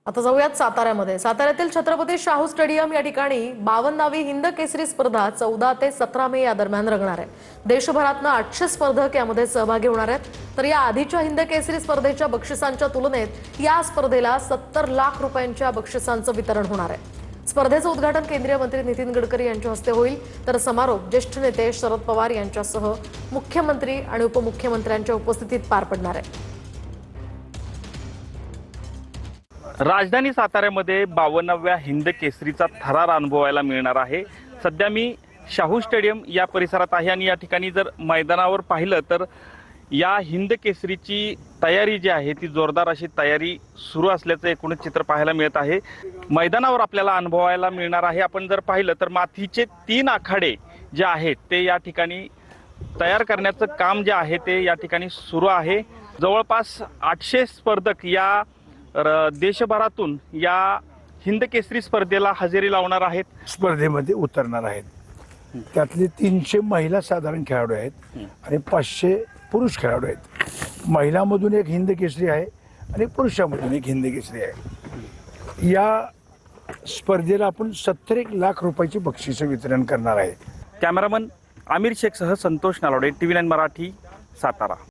आता जाऊयात साताऱ्यामध्ये। साताऱ्यातील छत्रपती शाहू स्टेडियम या ठिकाणी 52वी हिंद केसरी स्पर्धा 14 ते 17 मे या दरम्यान रंगणार आहे। देशभरातून 800 स्पर्धक यामध्ये सहभागी होणार आहेत। तर या आधीच्या हिंद केसरी स्पर्धेच्या बक्षिसांच्या तुलनेत या स्पर्धेला 70 लाख रुपयांच्या बक्षिसांचं वितरण होणार आहे। स्पर्धेचं उद्घाटन केंद्रीय मंत्री नितीन गडकरी यांच्या हस्ते होईल, तर समारोप ज्येष्ठ नेते शरद पवार यांच्यासह मुख्यमंत्री आणि उपमुख्यमंत्र्यांच्या उपस्थितीत पार पडणार आहे। राजधानी साताऱ्यामध्ये 52व्या हिंद केसरीचा थरार अनुभवायला मिळणार आहे। सध्या मी शाहू स्टेडियम या परिसरात आहे आणि या ठिकाणी जर मैदानावर पाहिलं तर या हिंद केसरीची तयारी जी आहे ती जोरदार अशी तयारी सुरू असल्याचं एकूणच चित्र पाहायला मिळत आहे। मैदानावर आपल्याला अनुभवायला मिळणार आहे। आपण जर पाहिलं तर मातीचे 3 आखाडे जे आहेत ते या ठिकाणी तयार करण्याचं काम जे आहे ते या ठिकाणी सुरू आहे। जवळपास 800 स्पर्धक या देशभरातून या हिंद केसरी स्पर्धेला हजेरी लावणार आहेत, स्पर्धेमध्ये उतरणार आहेत। त्यातले 300 महिला साधारण खेळाडू आहेत आणि 500 पुरुष खेळाडू आहेत। महिलांमधून एक हिंद केसरी आहे आणि पुरुषांमधून एक हिंद केसरी आहे। या स्पर्धेला आपण 70 लाख रुपयाची बक्षिसं वितरण करणार आहे। कॅमेरामन आमिर शेखसह संतोष नालोडे, TV9 मराठी, सातारा।